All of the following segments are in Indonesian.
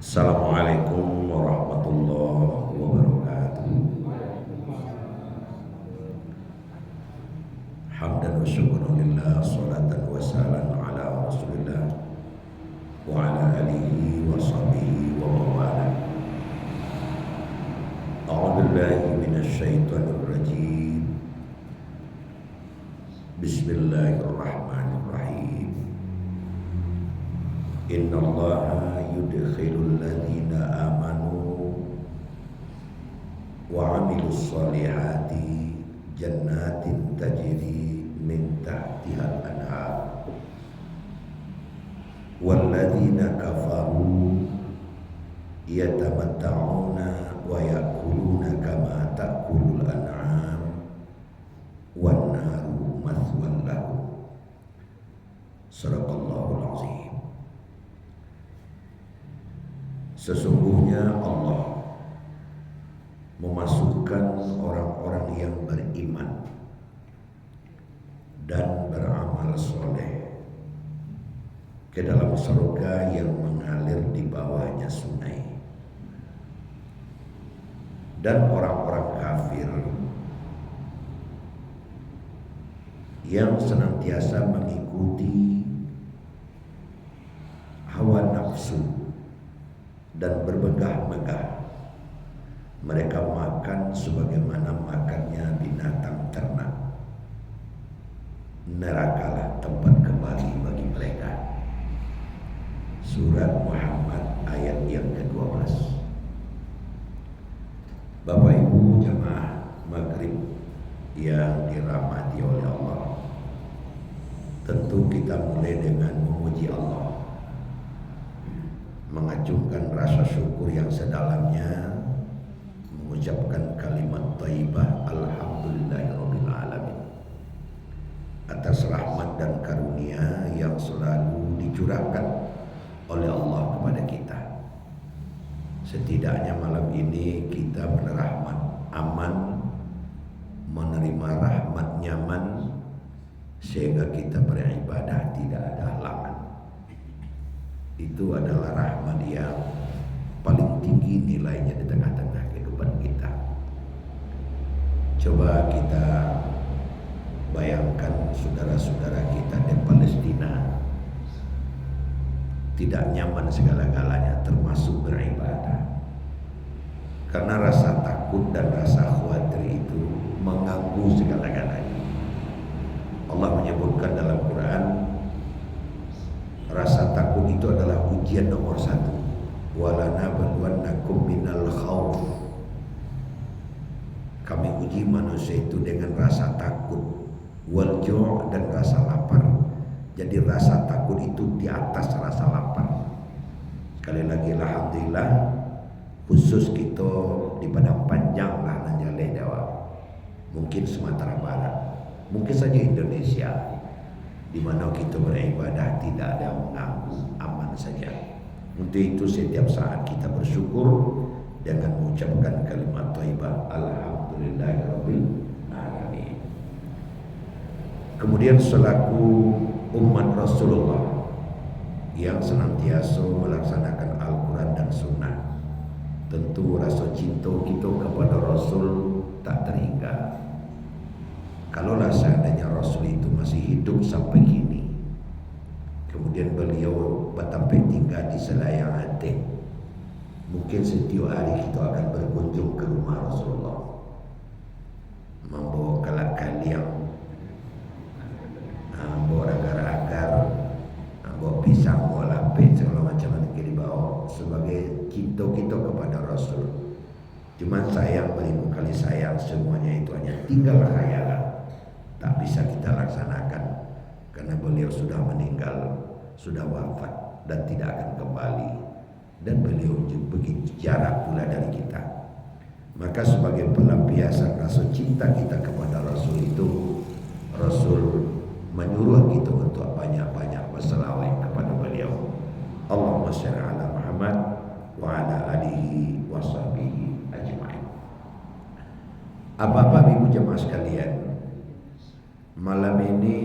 Assalamualaikum warahmatullahi wabarakatuh. Hamdan wa syukran lillah, salatan wa salam ala rasulillah wa ala alihi wa sahbihi wa mawala. A'udzu billahi minasy syaithanir rajim. Bismillahirrahmanirrahim. Innallaha yudkhilul ladzina amanu wa 'amilus sholihati jannatin tajri min tahtihal anhar wal ladzina kafaru yatamatta'una wa ya'kuluna kama ta'kulul an'am wan naru mathwan lahum. Shadaqallahul azim. Sesungguhnya Allah memasukkan orang-orang yang beriman dan beramal soleh ke dalam surga yang mengalir di bawahnya sungai, dan orang-orang kafir yang senantiasa mengikuti hawa nafsu dan berbegah-megah, mereka makan sebagaimana makannya binatang ternak. Nerakalah tempat kembali bagi mereka. Surat Muhammad ayat yang ke-12. Bapak Ibu jamaah maghrib yang dirahmati oleh Allah, tentu kita mulai dengan memuji Allah, mengacungkan rasa syukur yang sedalamnya, mengucapkan kalimat thayyibah alhamdulillahirabbil alamin atas rahmat dan karunia yang selalu dicurahkan oleh Allah kepada kita. Setidaknya malam ini kita menerahmat aman, menerima rahmat nyaman, sehingga kita beribadah tidak ada halangan. Itu adalah rahmat yang paling tinggi nilainya di tengah-tengah kehidupan kita. Coba kita bayangkan saudara-saudara kita di Palestina tidak nyaman segala-galanya, termasuk beribadah, karena rasa takut dan rasa khawatir itu mengganggu segala-galanya. Allah menyebutkan dalam Quran, rasa takut itu adalah ujian nomor 1. Walanabluwannakum minal khauf. Kami uji manusia itu dengan rasa takut, wal ju' dan rasa lapar. Jadi rasa takut itu di atas rasa lapar. Sekali lagi alhamdulillah, khusus kita di Padang Panjang lah nanjaleh dawa. Mungkin Sumatera Barat, mungkin saja Indonesia, di mana kita beribadah tidak ada yang mengganggu, aman saja. Untuk itu setiap saat kita bersyukur dengan mengucapkan kalimat thayyibah alhamdulillahirabbil alamin. Kemudian selaku umat Rasulullah yang senantiasa melaksanakan Al-Quran dan Sunnah, tentu rasa cinta kita kepada Rasul tak terhingga. Kalaulah seandainya Rasul itu masih hidup sampai kini, kemudian beliau sampai tinggal di Selayang Aceh, mungkin setiap hari kita akan berkunjung ke rumah Rasulullah, membawa kalak kaliang, bawa agar-agar, bawa pisang, bawa lapis, segala macam yang kita dibawa sebagai cinta kita kepada Rasul. Cuman sayang, beribu kali sayang, semuanya itu hanya tinggal khayalan, tak bisa kita laksanakan karena beliau sudah meninggal, sudah wafat dan tidak akan kembali, dan beliau begitu jarak pula dari kita. Maka sebagai pelampiasan rasa cinta kita kepada Rasul itu, Rasul menyuruh kita untuk banyak-banyak berselawat kepada beliau. Allahumma shalli ala Muhammad wa ala alihi wa sahbihi ajma'in. Bapak Ibu jemaah sekalian, malam ini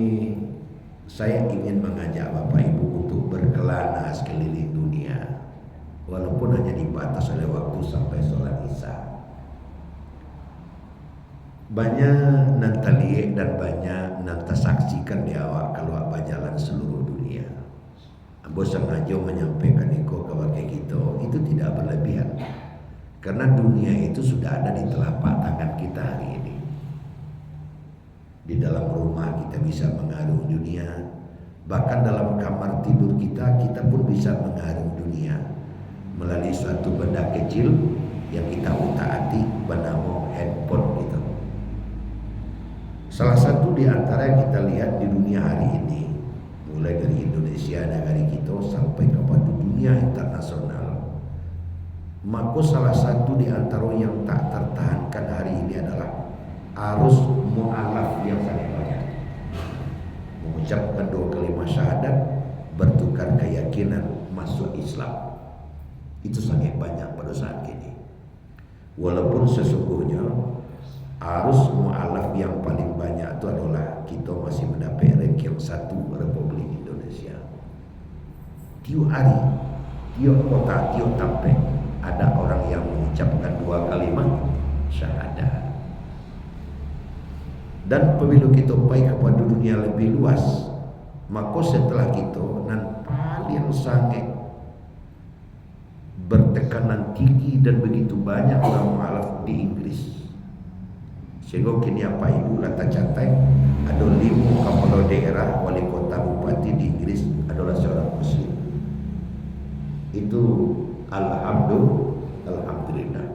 saya ingin mengajak Bapak Ibu untuk berkelana sekeliling dunia walaupun hanya dibatas oleh waktu sampai sholat isya. Banyak nanti lihat dan banyak nanti saksikan di awak kalau berjalan seluruh dunia. Bos sengaja menyampaikan kepada kita itu tidak berlebihan, karena dunia itu sudah ada di telapak tangan kita hari ini. Di dalam rumah kita bisa mengarungi dunia, bahkan dalam kamar tidur kita pun bisa mengarungi dunia melalui suatu benda kecil yang kita utak-atik bernama handphone gitu. Salah satu di antara yang kita lihat di dunia hari ini, mulai dari Indonesia negara kita sampai kepada dunia internasional, maka salah satu di antara yang tak tertahankan hari ini adalah arus mu'alaf yang sangat banyak. Mengucapkan 2 kalimat syahadat, bertukar keyakinan, masuk Islam. Itu sangat banyak pada saat ini. Walaupun sesungguhnya arus mu'alaf yang paling banyak itu adalah kita masih mendapat ranking 1 Republik Indonesia. Tiap hari, tiap kota, tiap tempat ada orang yang mengucapkan 2 kalimat syahadat. Dan apabila kita pergi kepada dunia lebih luas, maka setelah kita nan paling sangat bertekanan tinggi dan begitu banyak orang mu'alaf di Inggris. Sehingga kini apa ibu kata catat ada 5 kepala daerah, wali kota, bupati di Inggris adalah seorang muslim. Itu alhamdulillah.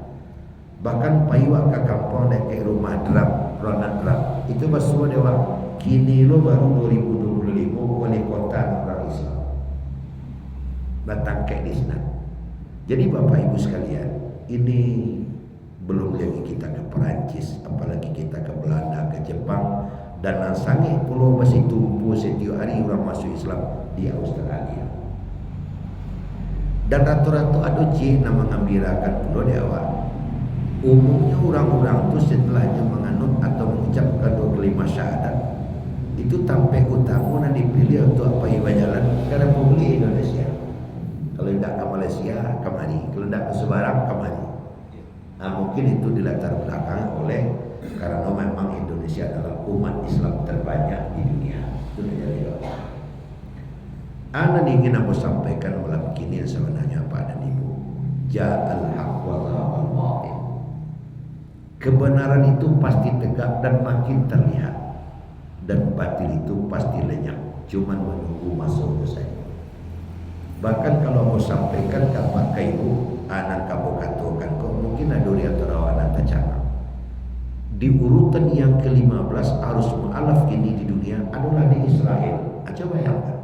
Bahkan payuak ke kampung naik ke rumah drum, Ronald Drum itu semua dewa. Kini lo baru 2025 wali kota orang Islam datang ke di sana. Jadi Bapak Ibu sekalian, ini belum lagi kita ke Perancis, apalagi kita ke Belanda, ke Jepang, dan sangat pulau masih tumbuh setiap hari orang masuk Islam di Australia. Dan ratu-ratu ada nama ngambirakan pulau di awal. Umumnya orang-orang itu setelahnya menganut atau mengucapkan 2 kalimat syahadat itu tampai utama dan dipilih untuk apa jalan ke Republik Indonesia. Kalau tidak ke Malaysia, kemari. Kalau tidak ke Sebarang, kemari. Nah, mungkin itu dilatar belakang oleh karena memang Indonesia adalah umat Islam terbanyak di dunia. Itu menjadi doa. Ana ingin aku sampaikan malam kini sebenarnya Pak dan Ibu. Ja'al haq wa zahaqal batil. Kebenaran itu pasti tegak dan makin terlihat, dan batil itu pasti lenyap, cuman menunggu masuk saja. Bahkan kalau mau sampaikan kapan ke ibu, anak kamu katakan kok mungkin ada di antara anak tercanggah. Di urutan yang ke-15 arus mu'alaf kini di dunia adalah di Israel. Coba bayangkan.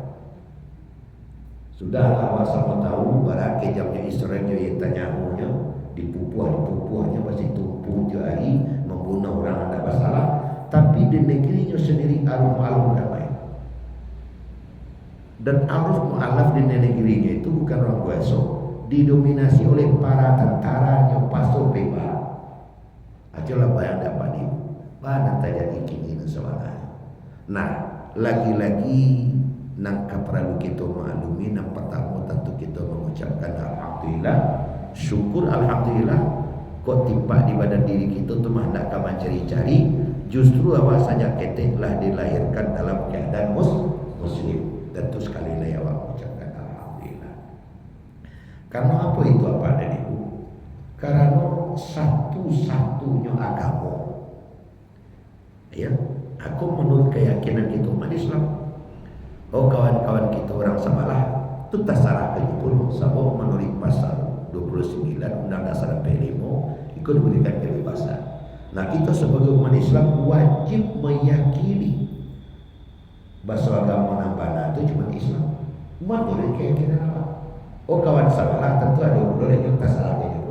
Sudah awak sama tahu barakai jamnya Israel yang tanyamunya dipupuhnya masih tumpu jari membunuh orang ada masalah, tapi di negerinya sendiri arus mu'alaf damai. Dan arus mu'alaf di negerinya itu bukan orang biasa, didominasi oleh para tentara yang pasok bebas. Ajalah bayang dapat ini, mana terjadi kini sebenarnya. Nah, lagi-lagi nangka perlu kita maklumi, yang pertama tentu kita mengucapkan alhamdulillah, syukur alhamdulillah. Kok timpa di badan diri kita tu mah nak kaman cari-cari, justru awak saja keteklah dilahirkan dalam keadaan muslim. Tentu sekali lagi awak mengucapkan alhamdulillah. Karena apa itu apa dan ibu? Karena satu-satunya agama. Ya, aku menurut keyakinan kita umat Islam. Oh kawan-kawan kita orang Samalah itu tasarah ke-10 sabuk menurut pasal 29 Undang Dasar 45 ikut diberikan kebebasan. Nah kita sebagai umat Islam wajib meyakini bahwa agama nambana itu cuma Islam. Umat boleh keyakinan apa? Oh kawan Samalah tentu ada boleh yang tasarah ke-10.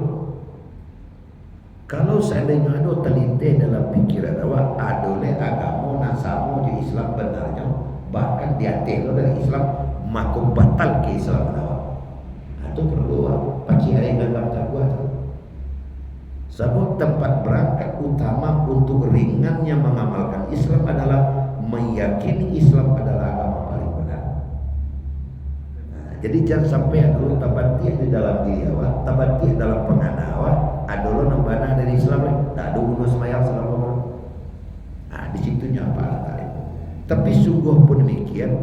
Kalau seandainya ada terlintas dalam pikiran awak ada agama nasamu di Islam benarnya, bahkan dia telo dari Islam maka batal ke Islam awak. Itu perlu paci hari dalam takwa tu. Sebab tempat berangkat utama untuk ringannya mengamalkan Islam adalah meyakini Islam adalah agama paling benar. Nah, jadi jangan sampai dulu tabati di dalam diri awak, tabati dalam pengana awak, adolo nambana dari Islam, tak ada guna semayang selama. Nah, di situnya apa tadi? Tapi sungguh pun demikian,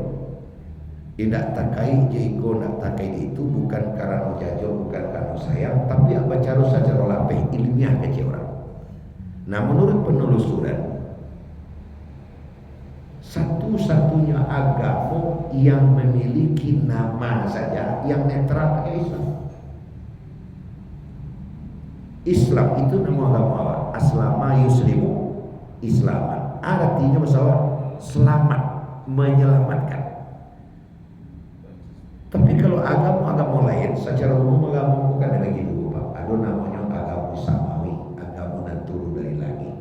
tidak takai jiko nak takai itu bukan karena jajo, bukan karena sayang, tapi apa cara saja lapeh ilmiah ke orang. Nah, menurut penelusuran, satu-satunya agama yang memiliki nama saja yang netral adalah Islam. Islam itu nama agama Allah. Aslama yuslimu islaman. Artinya masalah selamat, menyelamatkan. Tapi kalau agama-agama lain secara umum agama bukan begitu, Pak. Ada namanya agama samawi, agama yang turun dari langit.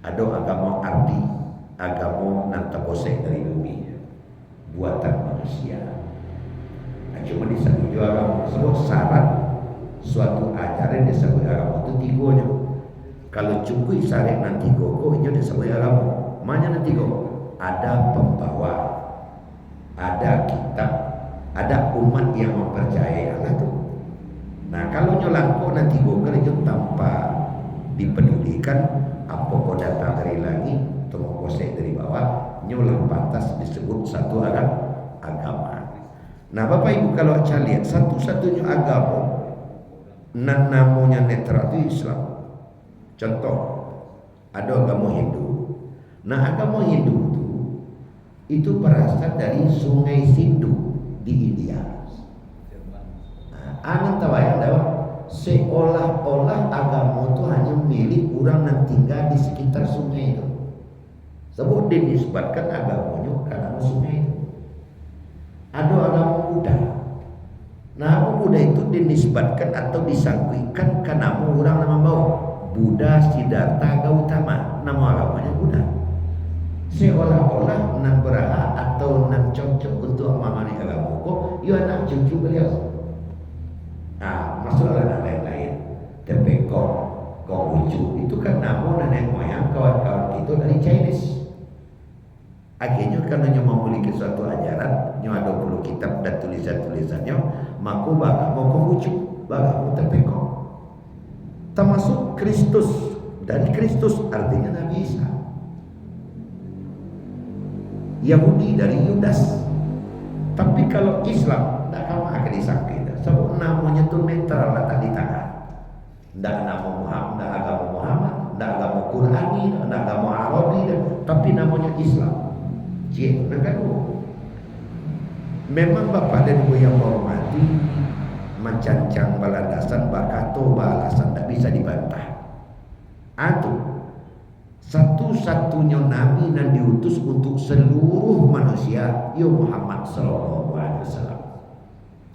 Ada agama ardi, agama nan tabosek dari bumi, buatan manusia. Nah, cuma disebut juga agama tersebut syarat suatu ajaran disebut agama itu tiganya. Kalau cukup syarat nanti kok itu disebut agama. Mana nanti kok? Ada pembawa, ada kitab, ada umat yang mempercayai Allah itu. Nah, kalau nyolangko nanti kok itu tanpa dipedulikan apa kok datang dari langit kosek dari bawah, nyulang pantas disebut satu agama. Nah, Bapak Ibu kalau lihat satu-satunya agama nan namanya netral itu Islam. Contoh, ada agama Hindu. Nah, agama Hindu itu berasal dari Sungai Sindu di India. Nah, anak tahu ya, seolah-olah agama itu hanya milik orang yang tinggal di sekitar sungai itu. Sebab dinisbatkan agamanya karena sungai itu. Ada agama Buddha. Nah, agama Buddha itu dinisbatkan atau disangkuikan karena orang nama bau Buddha Siddhartha Gautama. Nama agamanya Buddha. Seolah-olah nan berhak atau nan cocok untuk memahami agama kok, ya anak cucu beliau. Nah, masalah dan lain-lain. Tepekong, Konghucu itu kan nama nenek moyang kawan-kawan itu dari Chinese. Akhirnya karena memiliki suatu ajaran, ada 20 kitab dan tulisan-tulisannya, maka baga mau Konghucu, baga mau Tepekong. Termasuk Kristus, dari Kristus artinya Nabi Isa. Yahudi dari Yudas. Tapi kalau Islam, tidak kamu akan disangka. Sebab namanya itu netral letak di tangan. Tidak nama Muhammad, tidak agama Muhammad, tidak agama Qurani, tidak agama Arabi, tapi namanya Islam. Cik, memang Bapak dan Ibu yang menghormati, mencancang balandasan, bakato balasan tidak bisa dibantah. Atau satu-satunya nabi yang diutus untuk seluruh manusia, ya Muhammad sallallahu alaihi wasallam.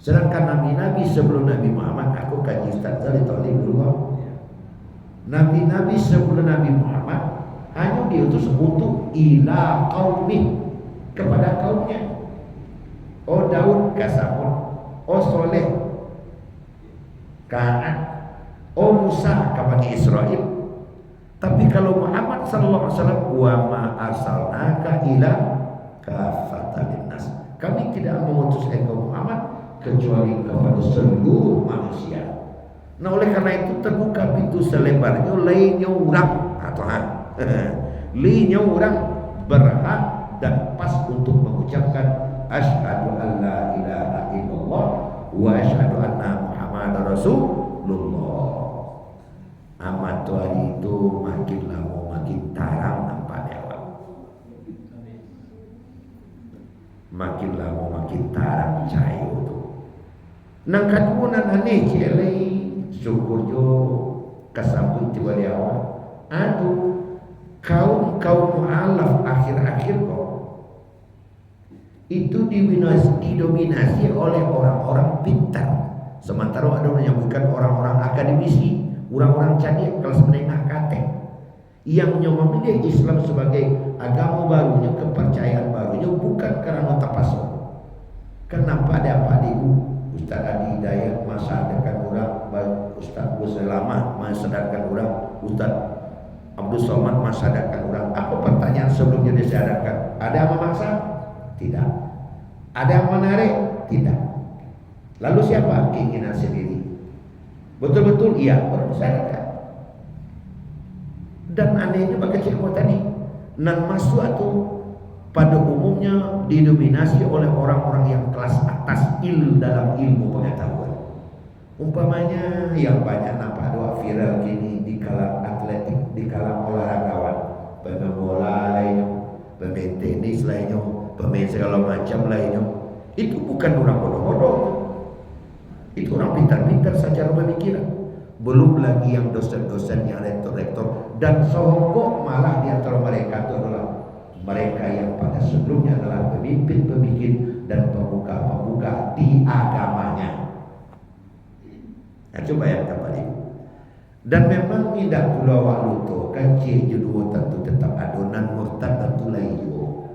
Sedangkan nabi-nabi sebelum Nabi Muhammad, aku kaji Ustaz Zali Ta'lim dulu, nabi-nabi sebelum Nabi Muhammad hanya diutus untuk ila qaumih, kepada kaumnya. Oh Daud ke Samud, oh Soleh Kan'an, oh Musa ke Bani Israel. Tapi kalau Muhammad sallallahu alaihi wasallam, wa ma arsalnaka ila kafatan linnas, kami tidak mengutus engkau Muhammad kecuali kepada seluruh manusia. Nah, oleh karena itu terbuka pintu selebarnya lainnya orang atau lainnya orang berhak dan pas untuk mengucapkan asyhadu an la ilaha illallah wa asyhadu anna muhammadar rasulullah. Amat hari itu makin lama makin tarang nampaknya, Pak. Makin lama makin tarang cair itu. Nang kadunan aneh celai syukur jo kasambut tiba di awal. Aduh kaum mu'alaf akhir-akhir kok itu didominasi oleh orang-orang pintar. Sementara ada yang bukan orang-orang akademisi, orang-orang cadik kelas menengah kate yang memilih Islam sebagai agama barunya, kepercayaan barunya bukan karena tapasuk. Kenapa ada Pak Ibu Ustaz Adi Hidayat masadarkan orang, Ustaz Buselama masadarkan orang, Ustaz Abdul Somad masadarkan orang. Apa pertanyaan sebelumnya disadarkan? Ada yang memaksa? Tidak. Ada yang menarik? Tidak. Lalu siapa? Keinginan sendiri. Betul-betul iya, orang disalahkan. Dan anehnya bagi cekmo tadi, nan masuk itu pada umumnya didominasi oleh orang-orang yang kelas atas dalam ilmu pengetahuan. Umpamanya yang banyak nampak doa viral kini di kalangan atletik, di kalangan olahragawan, pemain bola lainnya, pemain tenis lainnya, pemain segala macam lainnya. Itu bukan orang bodoh-bodoh. Itu orang pintar-pintar secara pemikiran. Belum lagi yang dosen-dosen, yang rektor-rektor, dan songkok malah di antara mereka itu adalah mereka yang pada sebelumnya adalah pemimpin-pemimpin dan pemuka-pemuka di agamanya. Nah, coba yang kembali. Dan memang tidak pula waktu kan judul tentu tetap adonan murtad tentu laijo.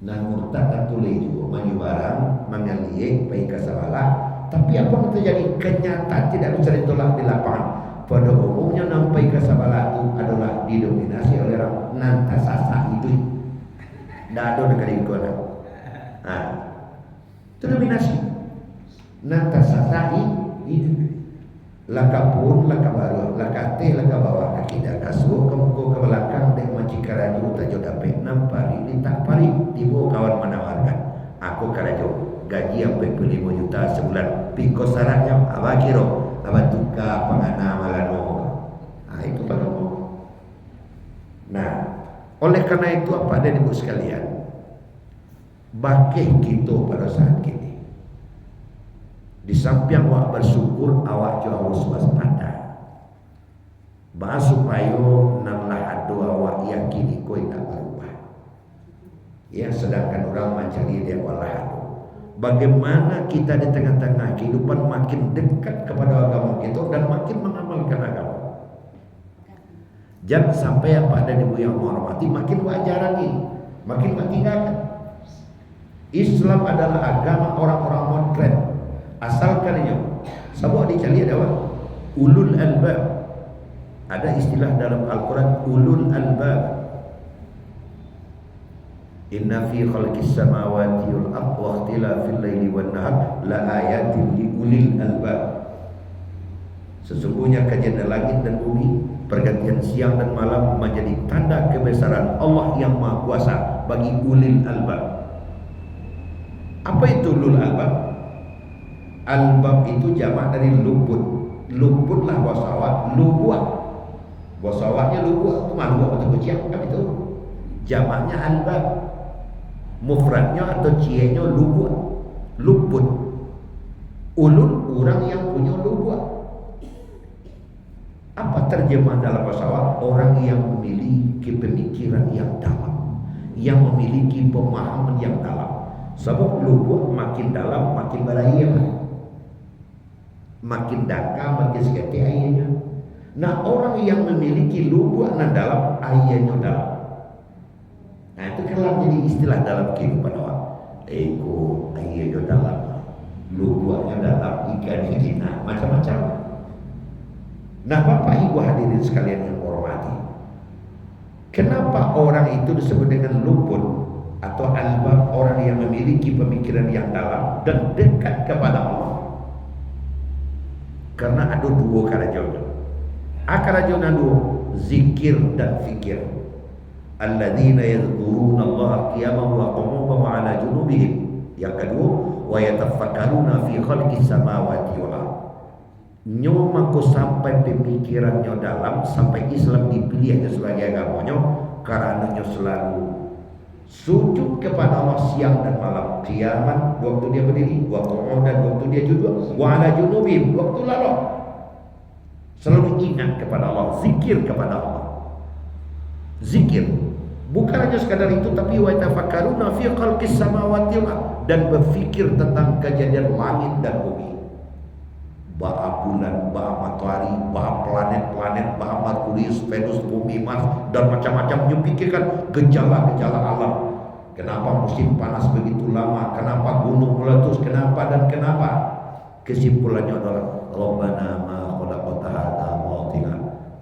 Nan murtad tentu laijo, maju barang, mengaliek, baik kasalah. Tapi apa yang terjadi? Kenyataan tidak bisa ditolak di lapangan. Pada umumnya nampai kasabalah itu adalah didominasi oleh orang nantasasa itu. Tidak ada negara ikona. Nah, itu dominasi. Nantasasa itu. Laka pun, laka baru, laka te, laka bawah kaki dah kasuh, kemuku ke belakang dek maci karaju tajo dapet nampari, tak pari tibo kawan menawarkan. Aku karaju gaji sampai 5 juta sebulan. Piko syaratnya apa kiro? Apa tuka pengana malano. Nah itu pada umum. Nah, oleh karena itu apa ada ibu sekalian? Bakih gitu pada saat ini. Di samping awak bersyukur, awak jauh harus waspada. Bah supaya nanglah adu awak yakini kau tak berubah. Ya, sedangkan orang mencari dia walah. Bagaimana kita di tengah-tengah kehidupan makin dekat kepada agama kita dan makin mengamalkan agama. Jangan sampai apa ada ibu yang menghormati makin wajar lagi, makin tinggalkan. Islam adalah agama orang-orang modern. Asalkan ini, sebab dicari ada apa? Ulul albab. Ada istilah dalam Al-Quran ulul albab. Inna fi khalqis samawati wal ardi wa ikhtilafil laili wan nahar la ayatin li ulil albab. Sesungguhnya kajian langit dan bumi, pergantian siang dan malam menjadi tanda kebesaran Allah yang Maha Kuasa bagi ulil albab. Apa itu ulul albab? Albab itu jamak dari lubun. Lubunlah bahasa awak, lubuah. Bahasa awaknya lubuah, itu malu atau kecil kan itu. Jamaknya albab. Mufradnya atau cienya lubun. Lubun. Ulul orang yang punya lubun. Apa terjemahan dalam bahasa awak? Orang yang memiliki pemikiran yang dalam, yang memiliki pemahaman yang dalam. Sebab lubun makin dalam makin beraya, makin dangkal makin seketi ayahnya. Nah orang yang memiliki lubun yang dalam, ayahnya dalam. Nah itu kalau jadi istilah dalam kehidupan orang. Ego, ayahnya dalam, lubunnya dalam, ikan hina, macam-macam. Nah Bapak Ibu hadirin sekalian yang hormati, kenapa orang itu disebut dengan lubun atau albab? Orang yang memiliki pemikiran yang dalam dan dekat kepada Allah. Karena ada dua karajonya. Akarajona dua, zikir dan fikir. Alladzina yadhkuruna Allah qiyaman wa qu'udan wa 'ala junubihim. Yang kedua, wa yatafakkaruna fi khalqis samawati wal ardh. Nyoma ko sampai pemikirannya dalam, sampai Islam dipilih sebagai agamanya karena selalu sujud kepada Allah siang dan malam, qiyaman waktu dia berdiri, wa qu'udan waktu dia duduk, wa 'ala junubihim waktu lalu. Selalu ingat kepada Allah, zikir kepada Allah. Zikir bukan hanya sekadar itu, tapi wa tafakkaruna fi khalqis samawati wal ardh, dan berfikir tentang kejadian langit dan bumi. Bah bulan, bah matahari, bah planet-planet, bah Merkurius, Venus, bumi, Mars, dan macam-macam. Dipikirkan gejala-gejala alam. Kenapa musim panas begitu lama? Kenapa gunung meletus? Kenapa dan kenapa? Kesimpulannya adalah Rabbana ma khalaqta hadza batila.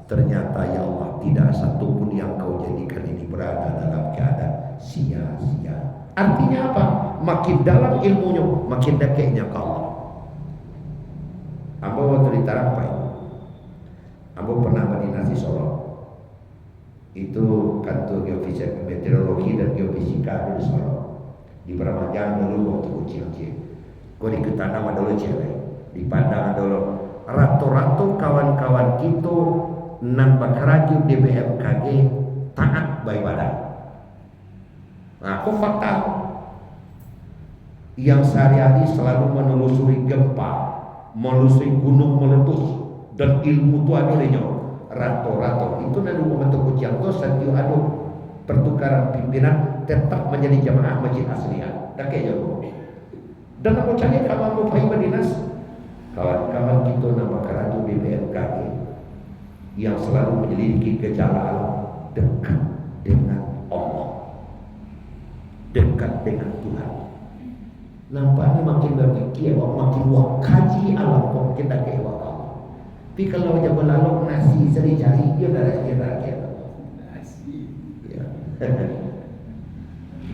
Ternyata ya Allah, tidak satu pun yang kau jadikan ini berada dalam keadaan sia-sia. Artinya apa? Makin dalam ilmunya, makin dekatnya ke Allah. Itu kantor geofisika, meteorologi dan geofisika di Solo. Di Bramajang dulu waktu kecil. Kau di Ketanam dulu cewek, di Padang dulu. Rato-rato kawan-kawan kita nambah keraju di BMKG taat beribadah. Nah, aku fakta yang sehari-hari selalu menelusuri gempa, menelusuri gunung meletus, dan ilmu itu ada lenyok. Rato-rato itu nanti membentuk kuciang itu setiap ada pertukaran pimpinan tetap menjadi jamaah masjid asliah. Dah kayak jauh. Dan aku cari kawan mau pergi dinas, kawan-kawan kita nama keratu BMKG yang selalu menyelidiki gejala alam dekat dengan Allah, dekat dengan Tuhan. Nampaknya makin berfikir, makin wak kaji alam kok kita kayak wak Allah. Tapi kalau dia berlalu nasi sering cari dia dah nasi. Ya.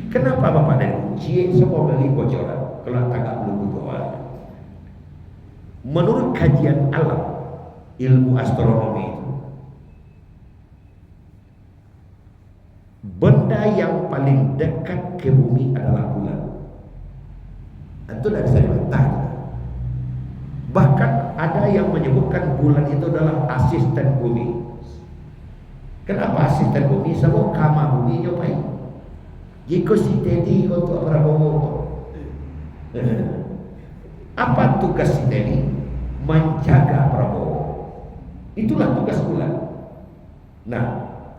Kenapa Bapak dan Cik semua beli bocoran kalau tagak belum butuh. Menurut kajian alam ilmu astronomi itu, benda yang paling dekat ke bumi adalah bulan. Itu dah bisa dibantah. Bahkan ada yang menyebutkan bulan itu adalah asisten bumi. Kenapa asisten bumi? Sebab kama bumi nyopai. Jika si Teddy untuk Prabowo, apa tugas si Teddy? Menjaga Prabowo. Itulah tugas bulan. Nah,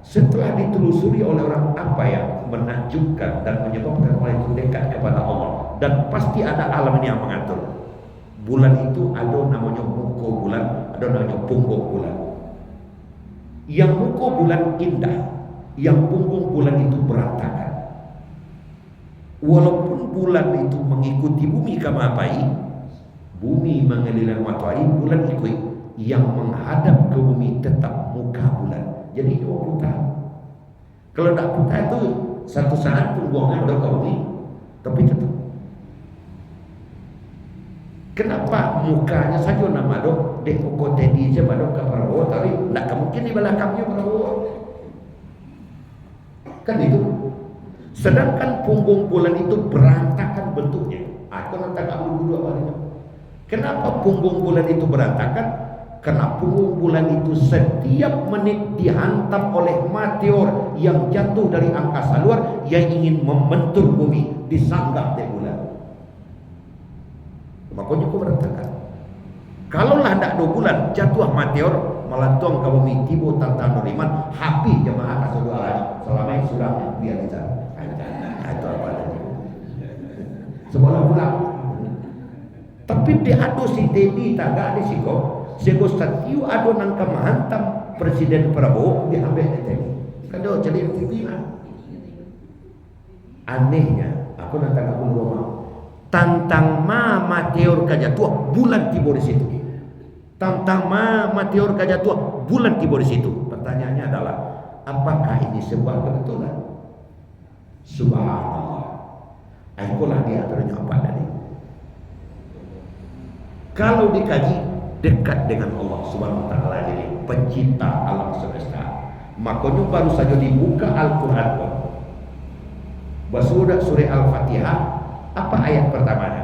setelah ditelusuri oleh orang apa yang menakjubkan dan menyebabkan orang itu dekat kepada Allah, dan pasti ada alam ini yang mengatur. Bulan itu ada namanya muka bulan, ada namanya punggung bulan. Yang muka bulan indah, yang punggung bulan itu berantakan. Walaupun bulan itu mengikuti bumi kama apai, bumi mengelilingi matahari, bulan ikut. Yang menghadap ke bumi tetap muka bulan. Jadi 20 tahun. Kalau tak putar itu satu saat punggungnya udah ke bumi, tapi tetap. Kenapa mukanya saja nama dok dek muka Teddy je pada ke Prabowo, tapi tak mungkin di belakangnya Prabowo. Kan itu. Sedangkan punggung bulan itu berantakan bentuknya. Aku nanti tak dulu apa ini. Kenapa punggung bulan itu berantakan? Karena punggung bulan itu setiap menit dihantam oleh meteor yang jatuh dari angkasa luar yang ingin membentur bumi, disanggap di bulan. Makanya aku berantakan. Kalaulah tidak 2 bulan jatuh meteor melantung ke bumi, tiba tantangan Nuriman, habis jemaah kasih doa lagi. Selama ini sudah biar kita. Itu apa tadi? Sebulan pulang. Tapi dia adu si Teddy tagak di siko. Sego statiu adu nangka menghantam Presiden Prabowo diambil di Teddy. Kan dia jadi TV lah. Anehnya, aku nanti aku rumah. Tantang meteor kajatuh bulan tiba di situ. Tantang meteor kajatuh bulan tiba di situ. Pertanyaannya adalah, apakah ini sebuah kebetulan? Subhanallah. Itulah diaturnya apa tadi? Kalau dikaji dekat dengan Allah Subhanahu wa taala, jadi pencipta alam semesta, makanya baru saja dibuka Al-Qur'an. Surah Al-Fatihah, apa ayat pertamanya?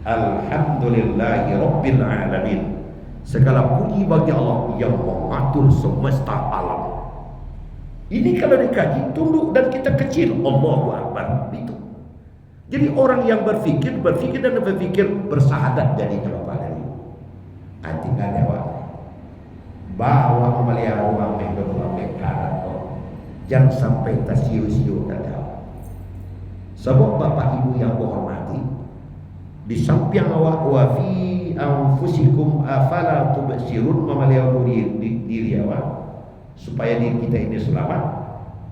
Alhamdulillahi Rabbil Alamin. Segala puji bagi Allah yang mengatur semesta alam. Ini kalau dikaji tunduk dan kita kecil, Allahu Akbar itu. Jadi orang yang berfikir dan berfikir bersahadat jadinya Bapak dari. Artinya dewa. Bahwa memelihara uang mengkarat jangan sampai tersiu-siu terdawa. Sebab Bapak Ibu yang hormati, di samping awak wafi anfusikum afala tubsirun, memelihara diri awak supaya diri kita ini selamat.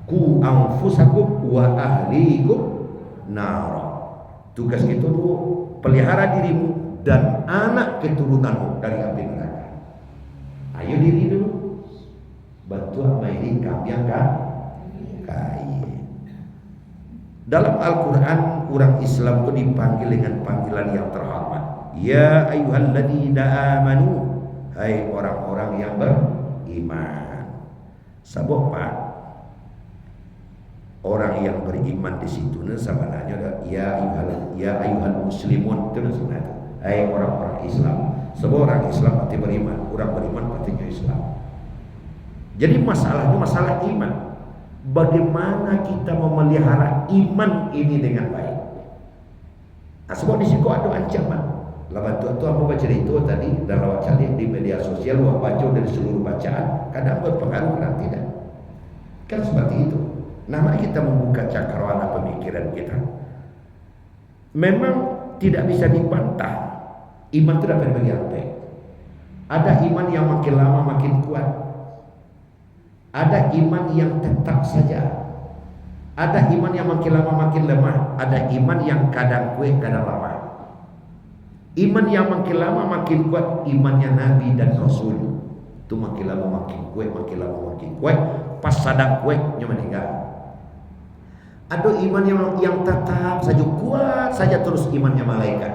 Ku anfusakum wa ahlikum nara. Tugas kita dulu pelihara dirimu dan anak keturunanmu dari api neraka. Ayo diri dulu. Bantu amaili kambing kai. Dalam Al-Quran orang Islam itu dipanggil dengan panggilan yang terhormat. Ya ayyuhalladzina amanu, hai orang-orang yang beriman. Sabab Pak, orang yang beriman di situ sebenarnya ya ayuhal muslimun itu sebenarnya. Hai orang-orang Islam. Sebab orang Islam pasti beriman, orang beriman pastinya Islam. Jadi masalahnya masalah iman. Bagaimana kita memelihara iman ini dengan baik? Nah, sebab di situ ada ancaman. Lawan tu apa baca itu tadi dan lawat cari di media sosial, luar baca dari seluruh bacaan, kadang berpengaruh, kadang tidak. Kan seperti itu. Nah, mari kita membuka cakrawala pemikiran kita. Memang tidak bisa dibantah. Iman itu dapat bagi apa? Ada iman yang makin lama makin kuat. Ada iman yang tetap saja. Ada iman yang makin lama makin lemah. Ada iman yang kadang kuat kadang lama. Iman yang makin lama makin kuat, imannya Nabi dan Rasul. Itu makin lama makin kuat, makin lama makin kuat. Pas sadar kuatnya meninggal. Ada iman yang tetap saja kuat saja terus imannya malaikat.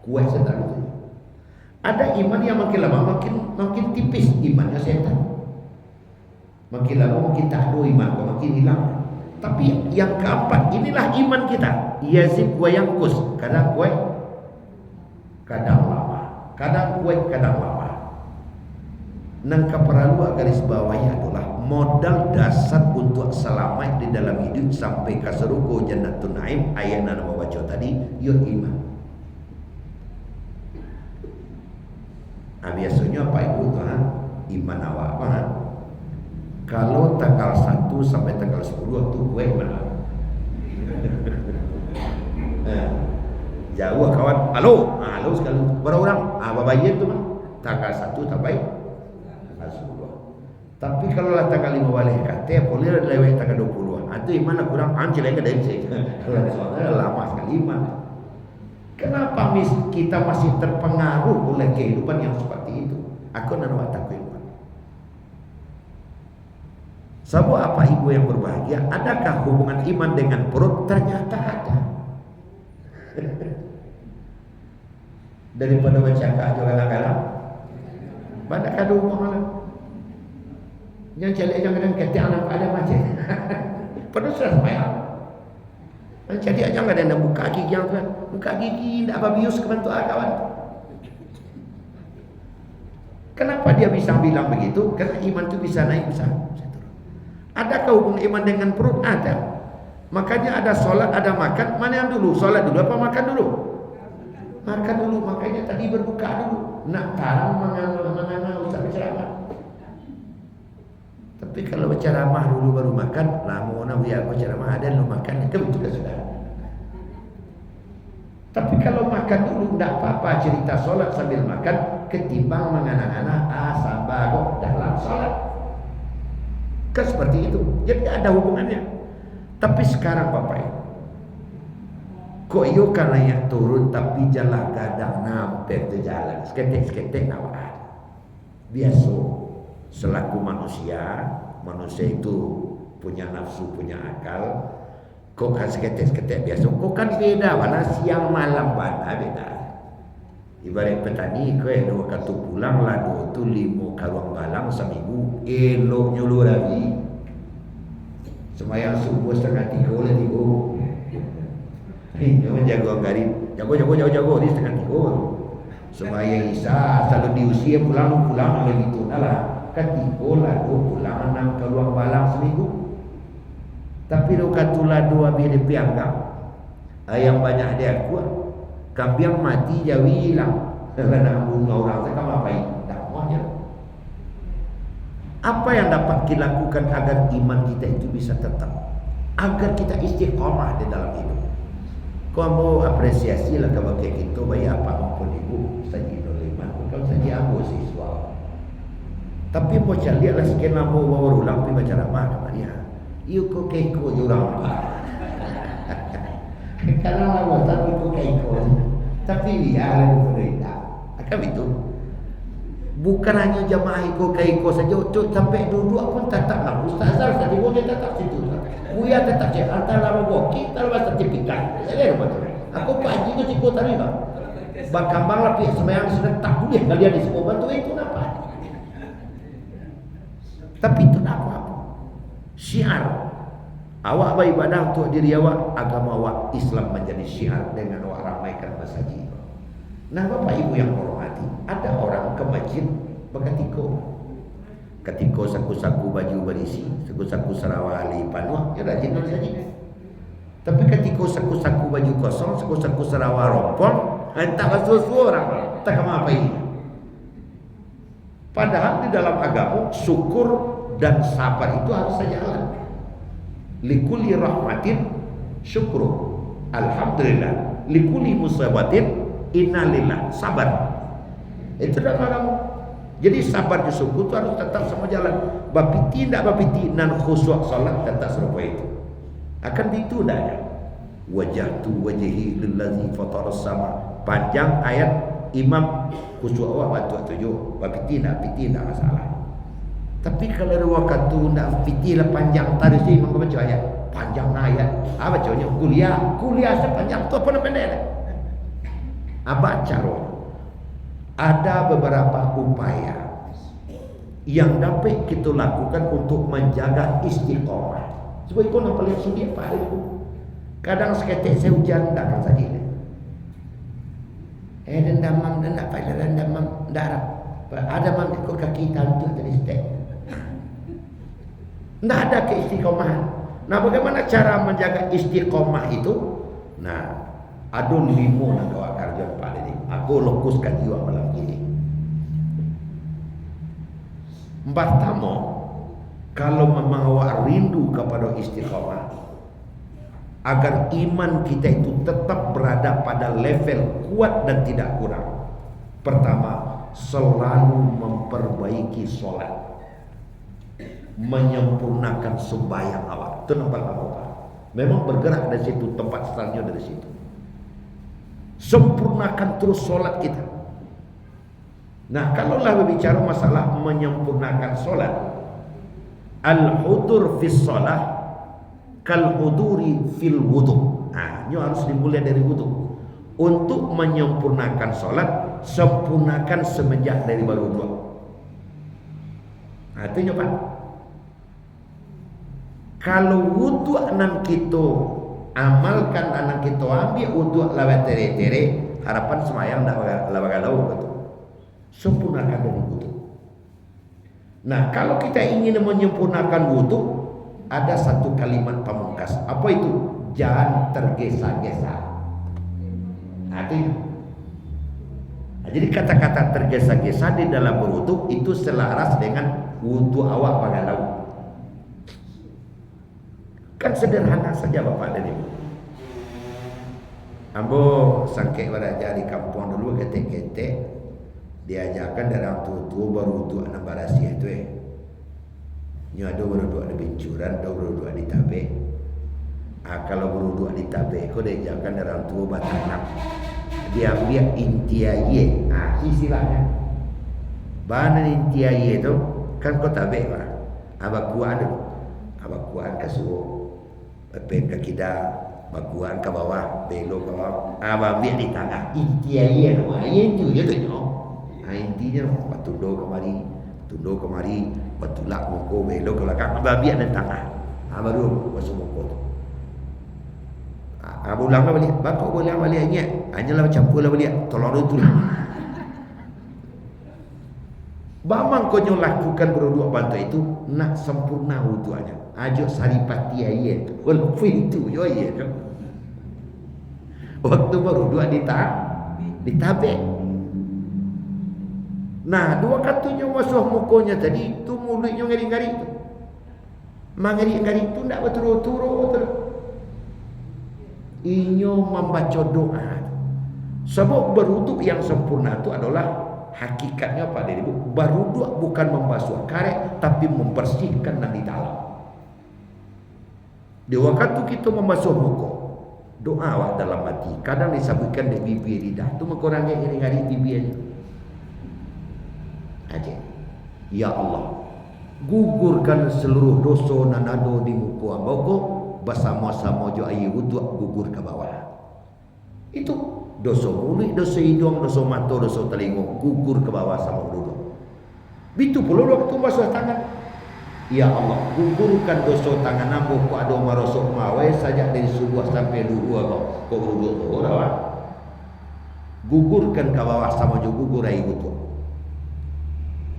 Kuat setan itu. Ada iman yang makin lama makin tipis imannya setan. Makin lama makin tak ada iman, makin hilang. Tapi yang keempat inilah iman kita. Yazid wa yanqus, kadang kuat, kadang lama. Kadang kuat, kadang lama. Nangka perlu garis bawahnya adalah modal dasar untuk selamat di dalam hidup sampai ke surga Jannatun Naim. Ayat yang nama baca tadi, yuk iman. Nah, biasanya apa ibu tuh? Iman awak apa? Kalau tanggal 1 sampai tanggal 10 itu gue iman. Jauh kawan, halo sekali. Berapa orang? Babaynya itu mah tanggal 1 sampai tanggal 10. Tapi kalau lah tanggal 5 balik kata, boleh lewat tanggal 20. Itu iman kurang anjir yang ada sih. Soalnya lama sekali iman. Kenapa kita masih terpengaruh oleh kehidupan yang seperti itu? Aku nak takut iman. Sebab apa ibu yang berbahagia? Adakah hubungan iman dengan perut? Ternyata ada. Daripada bercakap aja kadang-kadang banyak kado hubungan. Yang celek kadang-kadang kata anak ada macam. Pada sudah bayar. Jadi aja nggak ada buka gigi yang kan, buka gigi tidak apa bius kebantu kawan. Kenapa dia bisa bilang begitu? Karena iman itu bisa naik bisa turun. Adakah hubungan iman dengan perut? Ada. Makanya ada sholat, ada makan. Mana yang dulu? Sholat dulu apa makan dulu? Makan dulu. Makanya tadi berbuka dulu. Nak tarang mengangal ustaz berceramah. Tapi kalau berceramah dulu baru makan, lama nak biar berceramah ada lu makan itu sudah. Tapi kalau makan dulu tidak apa-apa cerita solat sambil makan ketimbang menganak-anak sabar dalam solat. Kan seperti itu. Jadi ada hubungannya. Tapi sekarang Bapak Ibu, kok iyo karena yang turun tapi jalan gadang nampet tu jalan seketik awak. Biasa. Selaku manusia itu punya nafsu, punya akal. Kok kan seketik biasa. Kok kan beda, mana siang malam mana beda. Ibarat petani, kau yang dua kartu pulang lado tu 5 karuang balang seminggu, elok nyuluh lagi. Semayang subuh 2:30 lah tiba. Ini menjaga garin, jago di 2:30. Semayang Isya selalu diusia pulang begitu lah. Ketika lado pulang 6 karuang balang seminggu. Tapi lo kata lado habis dia pianggap. Ayam banyak dia kuat. Kambing mati jawi hilang. Karena bunuh orang saya kan ngapain? Dakwahnya. Apa yang dapat kita lakukan agar iman kita itu bisa tetap? Agar kita istiqamah di dalam hidup. Kau mau apresiasi lah kalau kayak gitu bayar apa maupun ibu saja iman. Kalau saja aku siswa. Tapi mau cari lah sekian lama baru ulang pergi baca ramah kepada dia. Iu kok keko jurang apa? Karena lama tapi kok keko. Tapi dia ada pemerintah. Akan itu. Bukan hanya jamaah keko saja. Sampai duduk pun tetap lah. Ustazah tadi boleh tetap situ. Buya tetap cek. Antara lama boki, antara lama sertifikat. Saya ada betul. Aku pagi itu cikgu tadi bang. Bakambang lah pihak semayang sudah tak boleh kalian di sekolah bantu itu apa? Tapi itu tak apa-apa. Syiar. Awak beribadah untuk diri awak, agama awak Islam menjadi syiar dengan awak ramaikan masjid. Nah, Bapak Ibu yang hormati, ada orang ke masjid berketiko. Ketiko saku-saku baju berisi, saku-saku sarawali panuh, ya rajin saja. Tapi ketiko saku-saku baju kosong, saku-saku sarawal rompon, tak masuk orang, tak apa ini. Padahal di dalam agama syukur dan sabar itu harus sejalan. Likulli rahmatin syukru, alhamdulillah. Likulli musibatin innalillah, sabar. Itu dalam agama. Jadi sabar dan syukur itu harus tetap sama jalan. Bapiti tidak bapiti nan khusyuk salat tetap serupa itu. Akan itu daya. Wajahtu wajhi lillazi fataras sama. Panjang ayat imam khusyuk awak batu tujuh. Bapiti tidak masalah. Tapi kalau ada waktu nak fitilah panjang tadi sih memang baca ayat panjang ayat. Apa bacanya kuliah sepanjang tu apa nak pendek? Apa cara? Ada beberapa upaya yang dapat kita lakukan untuk menjaga istiqomah. Sebab itu nak paling sulit apa itu? Kadang seketik saya hujan tak akan saja. Dan damam dan nak pada damam darah. Ada mam ikut kaki tantu tadi stek. Tidak ada keistiqomahan. Nah, bagaimana cara menjaga istiqomah itu? Nah, adun limo nak awak kerja pada ini. Aku lokuskan jiwa malam ini. Pertama, kalau memang awak rindu kepada istiqomah, agar iman kita itu tetap berada pada level kuat dan tidak kurang. Pertama, selalu memperbaiki solat, menyempurnakan sembahyang awak. Itu nomor pertama. Memang bergerak dari situ, tempat startnya dari situ. Sempurnakan terus solat kita. Nah, kalaulah berbicara masalah menyempurnakan solat, al-hudur fis solah kal huduri fil wudu. Nah, ini harus dimulai dari wudu. Untuk menyempurnakan solat, sempurnakan semenjak dari baru wudu. Nah, itu nyoba. Kalau wudu anak kita amalkan, anak kita ambil wudu lawat tere-tere, harapan semayang tak lawa-lawa gitu. Sempurnakan dengan wudu. Nah, kalau kita ingin menyempurnakan wudu, ada satu kalimat pamungkas. Apa itu? Jangan tergesa-gesa. Artinya, jadi kata-kata tergesa-gesa di dalam berwudu itu selaras dengan wudu awak pada laut. Kan sederhana saja Bapak dan Ibu. Ambo sangke beraja di kampung dulu ketek-ketek, diajarkan dari orang tua baru wudu anak barasi itu Nyo ada berwudu di bincuran, ada berwudu di tabe. Kalau berwudu di tabe, kau diajarkan dari orang tua batanam. Dia intiaye, istilahnya. Bahan intiaye itu kan kau tabe lah. Abakuan kasuo. Pepek ke kita, bakuan ke bawah, belok ke bawah, abang di tengah, intinya nama itu je tu nyo. Intinya batundo kemari, batulak muko belok ke belakang, abang di tengah. Baru masuk muko tu. Ulang lah balik, bapak ulang balik ingat, hanyalah campur lah balik, tolong itu lah. Bamang kau lakukan berdua bantu itu nak sempurna wudunya. Ajak saripati ayat tu. Walaupun itu yo ayat tu. Waktu berdua ditabek. Nah, dua katunya wasuh mukonya tadi tu mulutnya ngari-ngari tu. Mangari-ngari tu ndak betul-betul. Inyo membaca doa. Sebab berwudu yang sempurna itu adalah hakikatnya Pak Ibu, berwudu bukan membasuh karet tapi membersihkan yang di dalam. Di waktu kita membasuh muka, doa awak dalam hati kadang disebutkan di bibir lidah tu mengurangi iri-iri bibirnya aja. Ya Allah, gugurkan seluruh dosa dan ado di muka ambaku bersama-sama jo air wudu gugur ke bawah. Itu dosa mulut, dosa hidung, dosa mata, dosa telinga gugur ke bawah sama wudu. Begitu pula waktu basuh tangan. Ya Allah, gugurkan dosa tangan ambo ku ada marosok mawe sajak dari subuh sampai luhur kau gugur tu orang. Gugurkan ke bawah sama juga gugur air itu.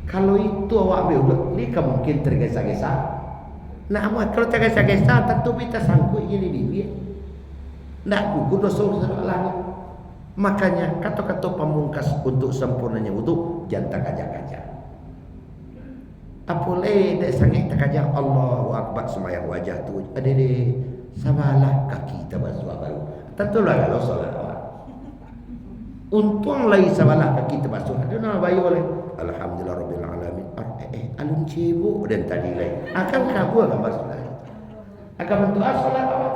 Kalau itu awak beuduk, ni kan mungkin tergesa-gesa. Nah, kalau tergesa-gesa tentu kita sangkut gini dia. Nak gugur dosa langit. Makanya kata-kata pamungkas untuk sempurnanya wudu jangan terkajak-kajak. Apoleh dek sangat terkajak Allahu Akbar sembahyang wajah tu. Ada dek sabalah kaki kita basuh baru. Tentulah kalau solat awak. Untung lagi sabalah kaki kita basuh. Ada nama bayu oleh Alhamdulillah Rabbil Alamin. Alun cibuk dan tadi lain. Akan kabur kan basuh lagi. Akan bentuk solat awak.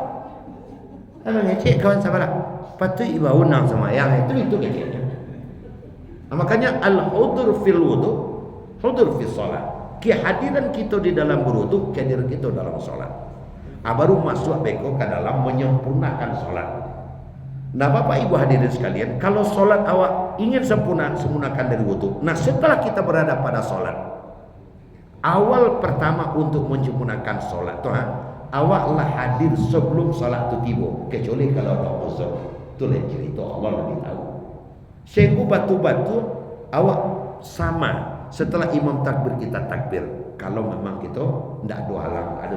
Kalau ngecek kawan sabalah. Patut iba unang sama yang itu keceknya. Makanya al-hudur fil wudu, hudur fil salat. Kehadiran kita di dalam berwudu, kehadiran kita dalam solat. Baru masuk beko ke dalam menyempurnakan solat. Nah, Bapak Ibu hadirin sekalian, kalau solat awak ingin sempurnakan dari wudu. Nah, setelah kita berada pada solat, awal pertama untuk menyempurnakan solat tuh, awaklah hadir sebelum solat itu tiba. Kecuali kalau ada uzur, itu lain cerita, Allah lebih tahu. Sehingga batu-batu awak sama. Setelah imam takbir kita takbir. Kalau memang kita tidak ada halang, ada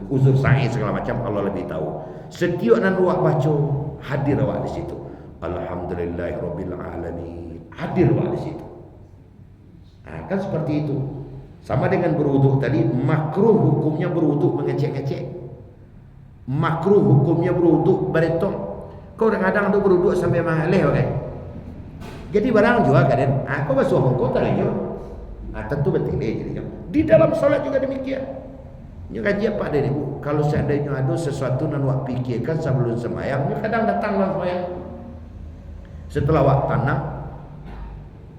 uzur sa'i segala macam, Allah lebih tahu. Setiap nan awak baca hadir awak di situ. Alhamdulillahirabbil alamin. Hadir awak di situ. Kan seperti itu. Sama dengan berwudu tadi, makruh hukumnya berwudu mengecek-ngecek. Makruh hukumnya berwudu beretong. Kau kadang-kadang ada berwudu sampai mengalih kan. Jadi barang juga kan, kau basuh kau tak lagi. Tentu betul jadinya. Di dalam solat juga demikian. Ini kaji apa ada ibu? Kalau seandainya ada sesuatu yang awak pikirkan sebelum sembahyang, kadang datang dalam sembahyang. Setelah awak tanam,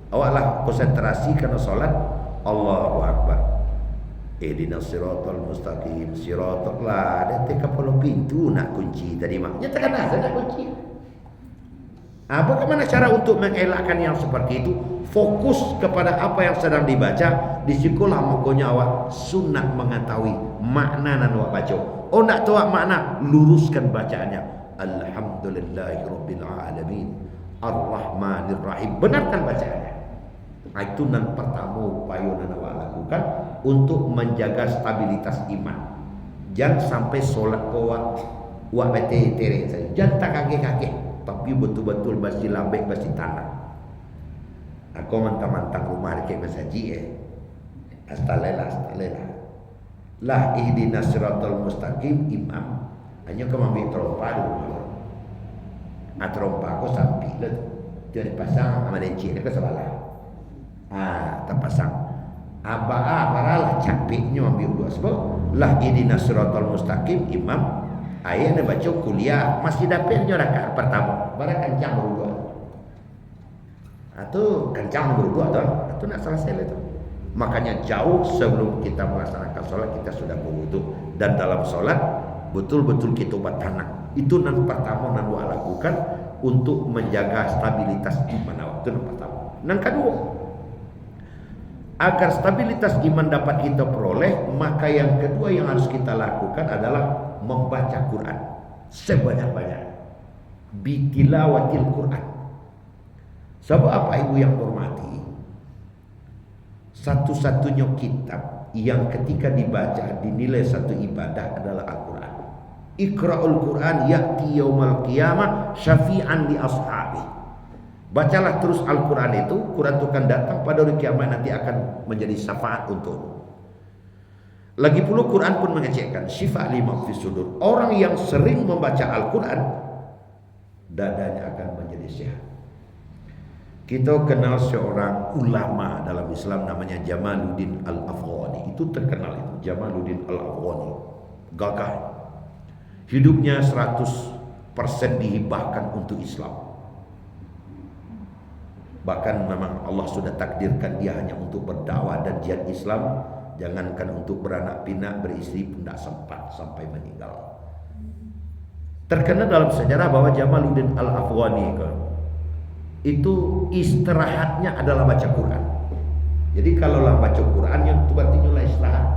awaklah konsentrasi karena solat. Allahu Akbar. Ihdinas siratal mustaqim. Siratal lah. Ada kepala pintu nak kunci tadi maknya tekan azan nak kunci. Bagaimana cara untuk mengelakkan yang seperti itu? Fokus kepada apa yang sedang dibaca. Disitulah makanya awak sunat mengetahui makna yang awak baca. Oh nak tahu makna, luruskan bacaannya. Alhamdulillahirabbil alamin Ar-Rahmanir Rahim. Benarkan bacaannya. Itu nan pertama upaya yang awak lakukan untuk menjaga stabilitas iman. Jangan sampai solat awak bete tereng saja. Jangan tak kakek-kakek. Tapi betul-betul masih lambek, masih tanah. Aku mantang-mantang rumah dekat masaji Astaghfirullah. Lah ihdinas siratal mustaqim imam. Hanya kau ambil terompa dulu. Terompa aku sampai lah. Dia dipasang sama lencik dia ke sebelah. Terpasang. Baralah capeknya ambil dua sebab lah ihdinas siratal mustaqim imam. Ayah nak baca kuliah masih dapatnya rakaat pertama. Barang kencang berdua. Itu kencang berdua tu. Itu nak selesai itu. Makanya jauh sebelum kita melaksanakan solat kita sudah berwudu. Dan dalam solat betul-betul kita buat tanah. Itu yang pertama yang awak lakukan untuk menjaga stabilitas iman awak. Itu yang pertama. Yang kedua, agar stabilitas iman dapat kita peroleh, maka yang kedua yang harus kita lakukan adalah membaca Quran sebanyak-banyak. Bitilawatil Quran. Sebab apa ibu yang hormati, satu-satunya kitab yang ketika dibaca dinilai satu ibadah adalah Al-Quran. Iqra'ul Quran ya'ti yaumal qiyamah syafi'an li ashabi. Bacalah terus Al-Quran itu, Quran itu akan datang pada hari kiamat nanti akan menjadi syafaat untukmu. Lagi pula Quran pun mengecekkan syifa lima fi sudur. Orang yang sering membaca Al-Quran dadanya akan menjadi sehat. Kita kenal seorang ulama dalam Islam namanya Jamaluddin Al-Afghani. Itu terkenal itu, Jamaluddin Al-Afghani. Gagah. Hidupnya 100% dihibahkan untuk Islam. Bahkan memang Allah sudah takdirkan dia hanya untuk berdakwah dan jihad Islam. Jangankan untuk beranak pinak, beristri pun tidak sempat sampai meninggal. Terkenal dalam sejarah bahwa Jamaluddin Al-Afghani itu istirahatnya adalah baca Quran. Jadi kalau lah baca Quran yang itu berarti nilai istirahat.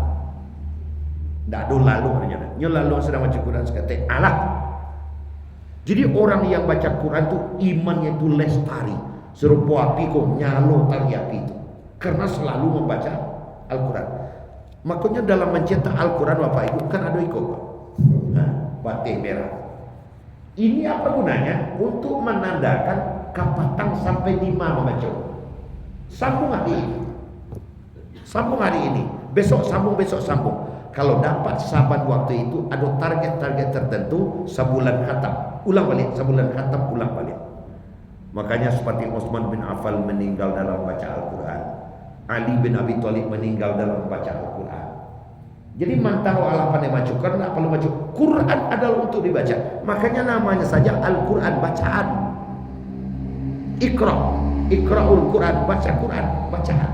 Ndak ada lalu artinya. Nyo lalu sedang baca Quran sekate alah. Jadi orang yang baca Quran itu imannya itu lestari, serupa api kok nyalo tali api itu. Karena selalu membaca Al-Quran. Makanya dalam mencetak Al-Quran Bapak Ibu kan ada ikut. Nah, batik merah. Ini apa gunanya? Untuk menandakan kapatang sampai 5 membaca. Sambung hari ini. Sambung hari ini. Besok sambung, besok sambung. Kalau dapat sahabat waktu itu ada target-target tertentu, sebulan khatam, ulang balik, sebulan khatam, ulang balik. Makanya seperti Utsman bin Affan meninggal dalam membaca Al-Quran, Ali bin Abi Thalib meninggal dalam membaca Al-Quran. Jadi mantau Allah pandai baca, karena perlu baca. Quran adalah untuk dibaca. Makanya namanya saja Al-Quran, bacaan. Iqra'ul Quran, baca Quran, bacaan.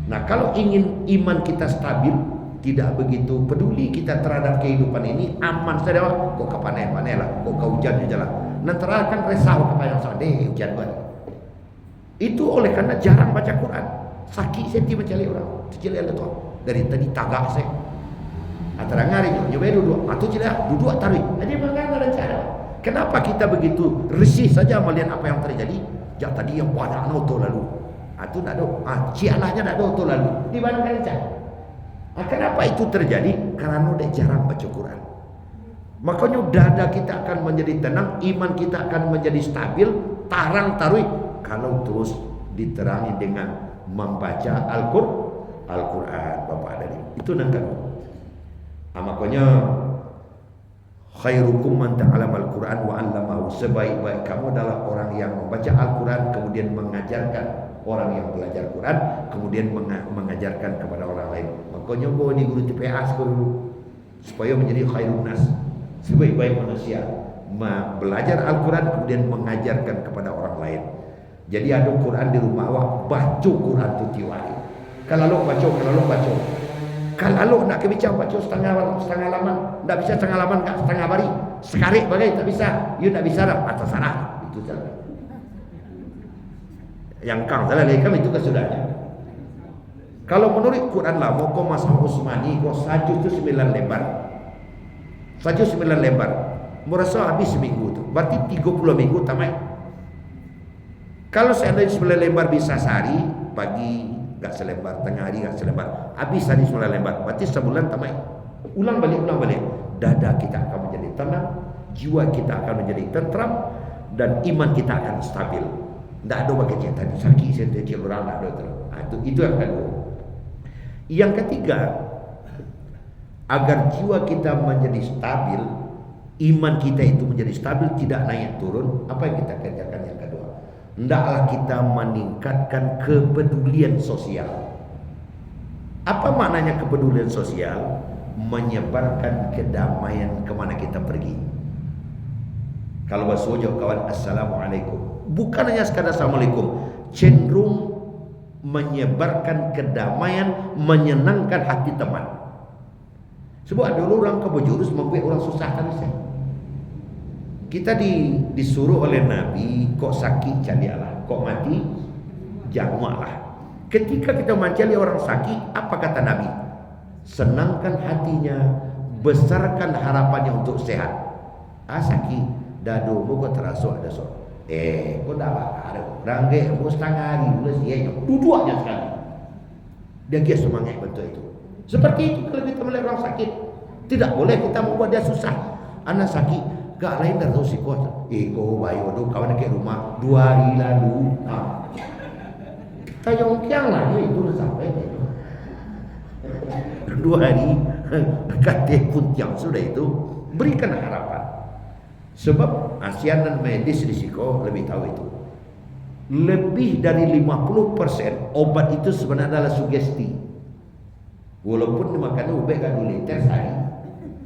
Nah, kalau ingin iman kita stabil, tidak begitu peduli kita terhadap kehidupan ini, aman saja. Kok kepanai-panai lah, kok kau hujan aja lah. Nanti akan resah kepada yang hujan buat. Itu oleh karena jarang baca Quran. Sakit senti mencari orang. Itu cili ada tuh. Dari tadi tagak saya. Antara ngari nyoba duduk, atau cili duduk tarik. Jadi bagaimana ada cara? Kenapa kita begitu risih saja melihat apa yang terjadi? Jak tadi yang pada noto lalu. Itu nak do. Cialahnya nak do lalu. Di mana kan cara? Kenapa itu terjadi? Karena dia jarang baca Quran. Makanya dada kita akan menjadi tenang, iman kita akan menjadi stabil, tarang tarui kalau terus diterangi dengan membaca Al-Quran, Bapak dari itu nangkan. Makanya khairukum man ta'allama al-Quran wa 'allamahu. Sebaik-baik kamu adalah orang yang membaca Al-Quran kemudian mengajarkan orang yang belajar Quran kemudian mengajarkan kepada orang lain. Makanya bawa di guru TPA dulu supaya menjadi khairun nas, sebaik-baik manusia, belajar Al-Quran kemudian mengajarkan kepada orang lain. Jadi ada Quran di rumah awak, baca Quran tu tiap hari. Kalau lo baca, kalau lo nak kebicara baca setengah laman, tak bisa setengah laman, tak setengah hari, sekarik bagai tak bisa, you tak bisa dah atas sana. Itu saja. Yang kang salah lekam itu kesudahnya. Kalau menurut Quran lama kau masa Utsmani kau saja itu 9 lembar. Saja 9 lembar. Merasa habis seminggu tu. Berarti 30 minggu tamat. Kalau seandainya 9 lembar bisa sehari, pagi enggak selembar, tengah hari enggak selembar, habis hari 9 lembar. Berarti sebulan tamat. Ulang balik. Dada kita akan menjadi tenang, jiwa kita akan menjadi tentram dan iman kita akan stabil. Tak ada bagi cerita tadi sakit saya orang tak ada terus. Itu yang kedua. Yang ketiga, agar jiwa kita menjadi stabil, iman kita itu menjadi stabil, tidak naik turun. Apa yang kita kerjakan yang kedua? Hendaklah kita meningkatkan kepedulian sosial. Apa maknanya kepedulian sosial? Menyebarkan kedamaian kemana kita pergi. Kalau bahasa Jawa kawan, assalamualaikum. Bukan hanya sekadar assalamualaikum, cenderung menyebarkan kedamaian, menyenangkan hati teman. Sebab dulu orang kebujurus membuat orang susah kan. Kita disuruh oleh Nabi, kok sakit carilah, kok mati jamulah. Ketika kita mencari orang sakit, apa kata Nabi? Senangkan hatinya, besarkan harapannya untuk sehat. Sakit, dadu kok terasa ada sok. Kau dah ada rangge, kau setengah hari, bulan siang, dua-duanya sekali. Dia kira semangat betul itu. Seperti itu kalau kita melihat orang sakit, tidak boleh kita membuat dia susah. Anak sakit, gak lain dari tahu si kuat. Kau bayu tu kawan dekat rumah 2 hari lalu. Tayong kiang lah itu sampai 2 hari kata pun tiang sudah itu berikan harapan. Sebab asianan medis risiko lebih tahu itu. Lebih dari 50% obat itu sebenarnya adalah sugesti. Walaupun dimakan ubek kan 2 liter sehari,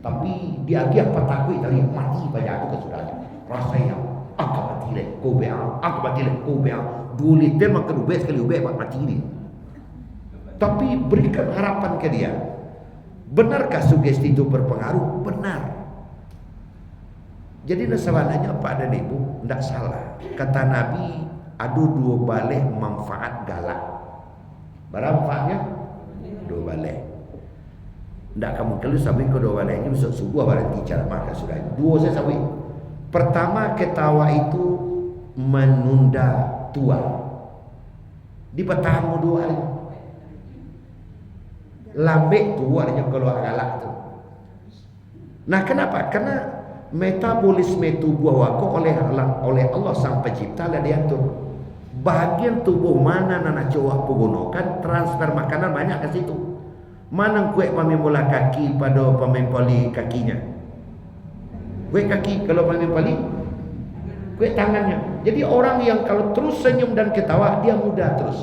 tapi dia agak patakui tadi mati pada aku kesudahannya. Rasanya aku mati leh, kau beang, aku mati leh, kau beang. 2 liter makan ubek sekali ubek mati ni. Tapi berikan harapan ke dia. Benarkah sugesti itu berpengaruh? Benar. Jadi sebenarnya Pak dan Ibu tidak salah. Kata Nabi, ada 2 balik manfaat galak. Berapa manfaatnya? 2 balik. Ndak kamu kalau sawi kedua lainnya besok subuh berarti cara makan sudah. Dua saya sawi. Pertama, ketawa itu menunda tua. Di bertahan dua hari. Lambek tua dia keluar galak tu. Nah, kenapa? Karena metabolisme tubuh aku oleh Allah Sang Pencipta lah diatur. Bahagian tubuh mana nak coba gunakan transfer makanan banyak ke situ. Mana kuek pamimula kaki pada pamimpoli kakinya. Kuek kaki kalau pamimpoli kuek tangannya. Jadi orang yang kalau terus senyum dan ketawa dia muda terus.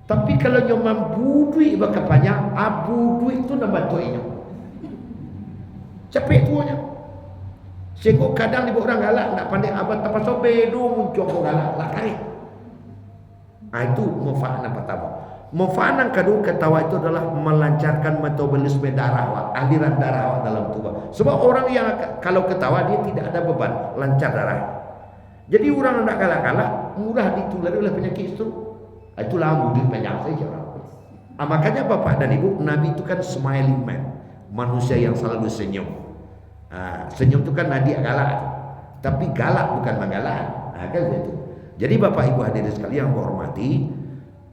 Tapi kalau nyoman budui berkepanjang, budui itu nama tuanya. Capek tuanya. Sehingga kadang ibu orang galak nak pandai abad tak pasal bedo muncul galak lah tarik. Itu manfaat yang pertama. Manfaat yang kedua ketawa itu adalah melancarkan metabolisme darah, aliran darah dalam tubuh. Sebab orang yang kalau ketawa dia tidak ada beban, lancar darah. Jadi orang nak galak-galak mudah ditulari oleh penyakit stroke. Itulah mudah panjang saja. Makanya bapak dan ibu, Nabi itu kan smiling man, manusia yang selalu senyum. Senyum itu kan nadi galak, tapi galak bukan menggalak. Kan itu. Jadi bapak ibu hadirin sekalian yang hormati,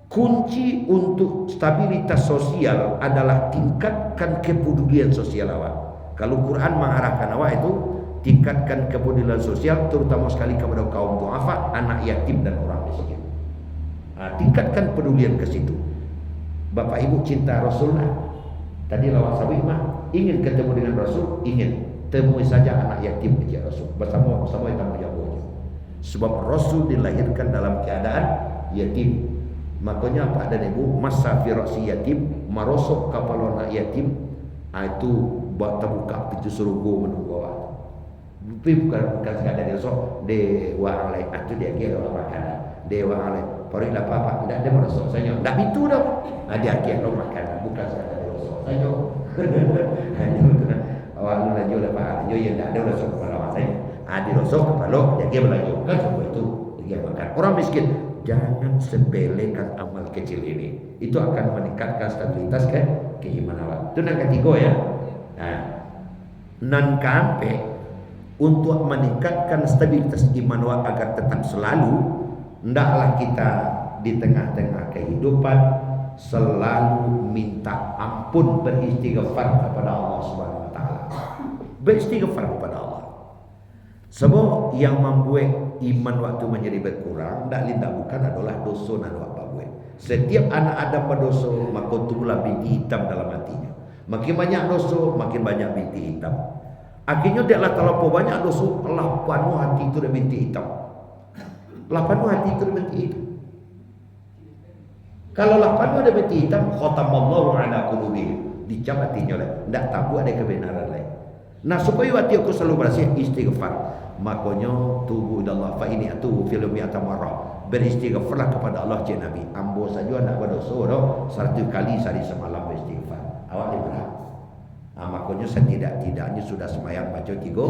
kunci untuk stabilitas sosial adalah tingkatkan kepedulian sosial awak. Kalau Quran mengarahkan awak itu tingkatkan kepedulian sosial, terutama sekali kepada kaum duafa, anak yatim dan orang miskin. Tingkatkan pedulian ke situ. Bapak ibu cinta Rasulullah. Tadi lawak sawit mah ingin ketemu dengan Rasul, ingin temui saja anak yatim kecil Rasul bersama tamu jagonya. Sebab Rasul dilahirkan dalam keadaan yatim. Makanya apa ada ibu masa firasi yatim, marosok kapal anak yatim, itu buat terbuka pintu surga menunggu awak. Tapi bukan sekadar dia sok dewa lain itu dia kira orang makanan dewa lain. Parik lah apa tidak ada merosok saja. Tak itu dah. Dia kira orang makanan bukan sekadar dia merosok saja. Awak lu laju lah pak, laju yang tak ada merosok kepala awak saya. Dia rosok kepala dia kira melaju kan semua itu dia makan. Orang miskin jangan sepelekan amal kecil ini. Itu akan meningkatkan stabilitas keimanan awak. Itu yang ketiga ya. Nan kampe untuk meningkatkan stabilitas iman awak agar tetap selalu, hendaklah kita di tengah-tengah kehidupan selalu minta ampun, beristighfar kepada Allah Subhanahu wa taala. Beristighfar kepada Allah. Sebab yang membuat iman waktu menjadi berkurang tak lain tak bukan adalah dosa dan buat buat. Setiap anak Adam berdosa, maka tumbuhlah binti hitam dalam hatinya. Makin banyak dosa, makin banyak binti hitam. Akhirnya dia lah terlalu banyak dosa, Allah penuh hati itu dengan binti hitam. Allah penuh hati itu dengan binti hitam. Kalau Allah penuh ada binti hitam, khatamallahu ala qulubihim, dicap hatinya lah, tidak tahu ada kebenaran lain. Nah supaya hati aku selalu bersih, istighfar. Makanya tubuh Allah fa ini atu fil mi'ata marrah, beristighfarlah kepada Allah je Nabi. Ambo saja nak berdosa dah 100 kali sehari semalam beristighfar. Awak ni berapa? Makanya setidak-tidaknya sudah sembahyang baca tiga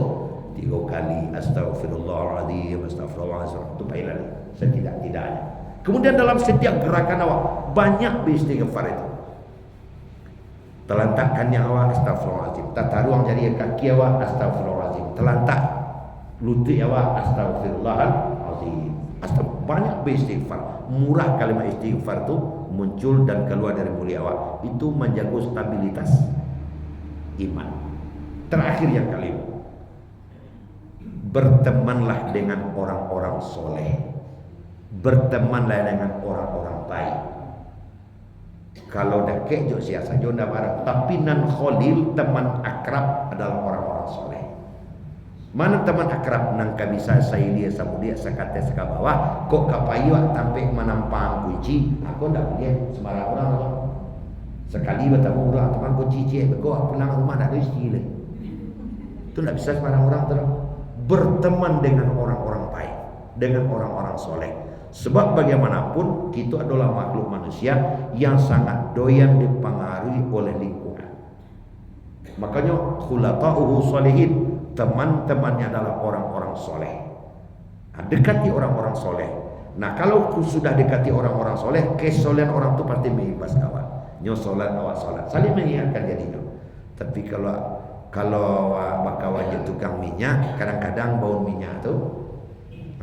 kali astaghfirullahaladzim, astaghfirullahaladzim. Itu baiklah setidak-tidaknya. Kemudian dalam setiap gerakan awak banyak beristighfar itu. Telantakkannya awak astaghfirullahaladzim, tata ruang jari kaki awak astaghfirullahaladzim, telantak lutut awak astaghfirullahaladzim. Banyak beristighfar. Murah kalimat istighfar itu muncul dan keluar dari mulut awak. Itu menjaga stabilitas iman. Terakhir yang kelima, bertemanlah dengan orang-orang soleh, bertemanlah dengan orang-orang baik. Kalau dah kejut siasa jo ndak marah, tapi nan khalil teman akrab adalah orang-orang soleh. Mana teman akrab nang kabisa saya dia samudia sakate sakabawa kok kapayu tampik menampang kunci, aku ndak boleh sembarang orang tu. Sekali bertemu orang teman kunci cik, kau pulang rumah nak ada isteri lagi. Itu ndak bisa sembarang orang tu. Berteman dengan orang-orang baik, dengan orang-orang soleh. Sebab bagaimanapun kita adalah makhluk manusia yang sangat doyan dipengaruhi oleh lingkungan. Makanya khulafa'uhu sholihin, teman-temannya adalah orang-orang soleh. Dekati orang-orang soleh. Nah kalau sudah dekati orang-orang soleh, kesolehan orang itu pasti mengimbas kawan. nyo solat awak solat saling mengingatkan jadinya. Tapi kalau bakawan je tukang minyak, kadang-kadang bau minyak tu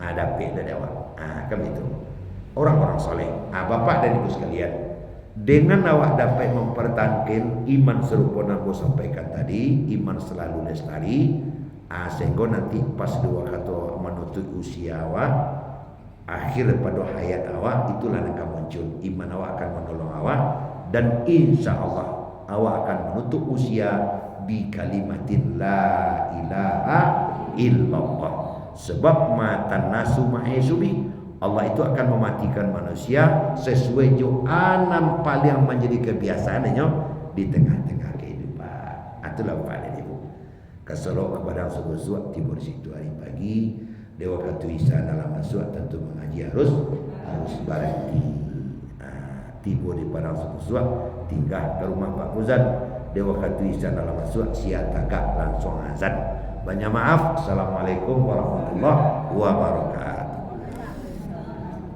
dapat dari awak. Kan itu. Orang-orang soleh. Bapak dan ibu sekalian, dengan awak dapat mempertahankan iman serupa yang aku sampaikan tadi, iman selalu lestari, sehingga nanti pas dua kata menutup usia awak, akhir pada hayat awak, itulah yang akan muncul. Iman awak akan menolong awak, dan insya Allah awak akan menutup usia bi kalimatin la ilaha illallah. Sebab matan nasu ma'isubi, Allah itu akan mematikan manusia sesuai jo'anam paling menjadi kebiasaannya di tengah-tengah kehidupan. Itulah pada ibu. Keselok kepada subuh timbul situ hari pagi. Dewa katu Isa dalam masuk tentu mengaji harus berhenti. Tiba di padang subuh tinggal ke rumah Pak Kuzan. Dewa katu Isa dalam masuk siap tagak langsung azan. Banyak maaf. Assalamualaikum warahmatullahi wabarakatuh.